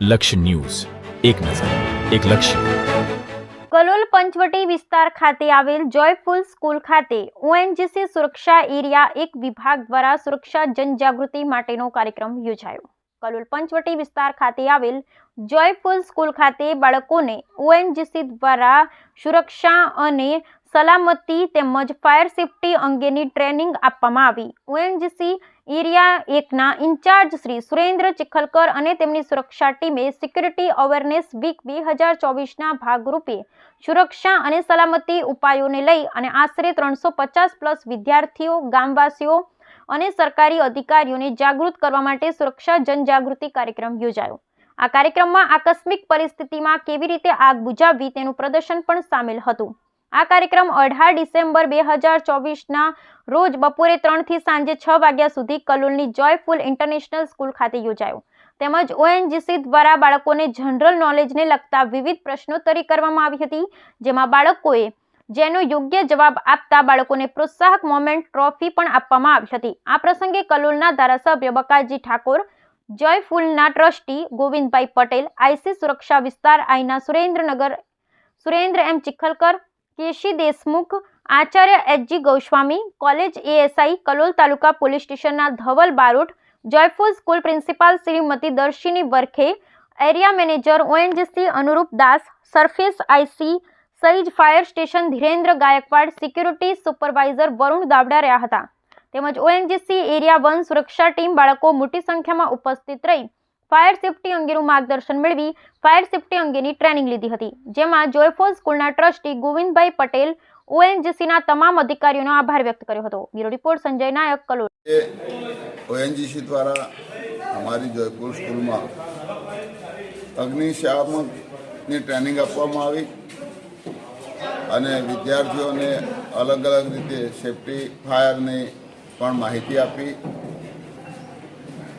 લક્ષ્ય ન્યૂઝ, એક નજર, એક લક્ષ્ય. કલોલ પંચવટી વિસ્તાર ખાતે આવેલ જોયફુલ સ્કૂલ ખાતે ઓએનજીસી સુરક્ષા એરિયા 1 વિભાગ દ્વારા સુરક્ષા જનજાગૃતિ માટેનો કાર્યક્રમ યોજાયો. કલોલ પંચવટી વિસ્તાર ખાતે આવેલ જોયફુલ સ્કૂલ ખાતે બાળકોને ઓએનજીસી દ્વારા સુરક્ષા અને સલામતી તેમજ ફાયર સેફટી અંગેની ટ્રેનિંગ આપવામાં આવી. ઓએનજીસી એરિયા 1ના ઇન્ચાર્જ શ્રી સુરેન્દ્ર ચિખલકર અને તેમની સુરક્ષા ટીમે સિક્યુરિટી અવેરનેસ વીક 2024ના ભાગરૂપે સુરક્ષા અને સલામતી ઉપાયોને લઈ અને આશરે 350+ વિદ્યાર્થીઓ, ગામવાસીઓ અને સરકારી અધિકારીઓને જાગૃત કરવા માટે સુરક્ષા જનજાગૃતિ કાર્યક્રમ યોજાયો. આ કાર્યક્રમમાં આકસ્મિક પરિસ્થિતિમાં કેવી રીતે આગ બુઝાવવી તેનું પ્રદર્શન પણ સામેલ હતું. આ કાર્યક્રમ 18 ડિસેમ્બર 2024ના રોજ બપોરે 3 થી સાંજે 6 વાગ્યા સુધી કલોલની જોયફુલ ઇન્ટરનેશનલ સ્કૂલ ખાતે યોજાયો. તેમજ ઓએનજીસી દ્વારા બાળકોને જનરલ નોલેજને લગતા વિવિધ પ્રશ્નોત્તરી કરવામાં આવી હતી, જેમાં બાળકોએ જેનો યોગ્ય જવાબ આપતા બાળકોને પ્રોત્સાહક મોમેન્ટ ટ્રોફી પણ આપવામાં આવી હતી. આ પ્રસંગે કલોલના ધારાસભ્ય બકાજી ઠાકોર, જોયફુલના ટ્રસ્ટી ગોવિંદભાઈ પટેલ, આઈસી સુરક્ષા વિસ્તાર આઈના સુરેન્દ્ર એમ ચિખલકર, કેશી દેશમુખ, આચાર્ય HG Goswami, college ASI, Kalol taluka police સ્ટેશનના Dhaval Barot, Joyful school principal Shrimati Darshini Varkhe, area manager ONGC Anurup Das, surface IC Saij, fire station Dhirendra Gaekwad, security supervisor Varun Davda રહ્યા હતા. તેમજ ઓએનજીસી એરિયા 1 સુરક્ષા ટીમ બાળકો મોટી સંખ્યામાં ઉપસ્થિત રહી ફાયર સેફટી અંગેનું માર્ગદર્શન મેળવી ફાયર સેફટી અંગેની ટ્રેનિંગ લીધી હતી, જેમાં જોયફુલ સ્કૂલના ટ્રસ્ટી ગોવિંદભાઈ પટેલ ઓએનજીસીના તમામ અધિકારીઓનો આભાર વ્યક્ત કર્યો હતો. બ્યુરો રિપોર્ટ સંજય નાયક, કલોલ. ઓએનજીસી દ્વારા અમારી જોયફુલ સ્કૂલમાં અગ્નિશામકની ટ્રેનિંગ આપવામાં આવી અને વિદ્યાર્થીઓને અલગ અલગ રીતે સેફટી ફાયરની પણ માહિતી આપી,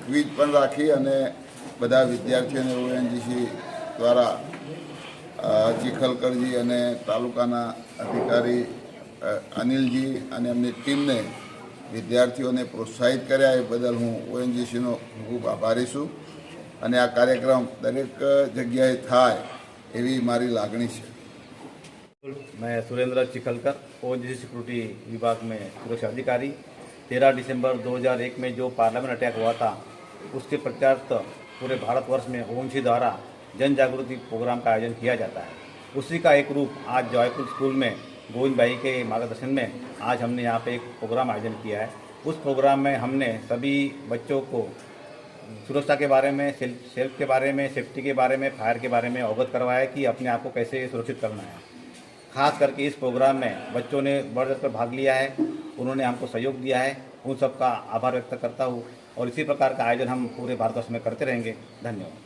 ક્વિઝ પણ રાખી અને બધા વિદ્યાર્થીઓને ઓએનજીસી દ્વારા ચિખલકરજી અને તાલુકાના અધિકારી અનિલજી અને એમની ટીમને વિદ્યાર્થીઓને પ્રોત્સાહિત કર્યા. એ બદલ હું ઓએનજીસીનો ખૂબ આભારી છું અને આ કાર્યક્રમ દરેક જગ્યાએ થાય એવી મારી લાગણી છે. मैं सुरेंद्र चिखलकर, ओएनजीसी सिक्योरिटी विभाग में सुरक्षा अधिकारी. 13 दिसंबर 2001 में जो पार्लियामेंट अटैक हुआ था, उसके प्रत्यार्थ पूरे भारतवर्ष में ओएनजीसी द्वारा जन जागृति प्रोग्राम का आयोजन किया जाता है. उसी का एक रूप आज जॉयफुल स्कूल में गोविंद भाई के मार्गदर्शन में आज हमने यहाँ पे एक प्रोग्राम आयोजन किया है. उस प्रोग्राम में हमने सभी बच्चों को सुरक्षा के बारे में, सेल्फ के बारे में, सेफ्टी के बारे में, फायर के बारे में अवगत करवाया कि अपने आप को कैसे सुरक्षित करना है. खास करके इस प्रोग्राम में बच्चों ने बढ़ चढ़ कर भाग लिया है, उन्होंने हमको सहयोग दिया है. उन सबका आभार व्यक्त करता हूँ और इसी प्रकार का आयोजन हम पूरे भारतवर्ष में करते रहेंगे. धन्यवाद.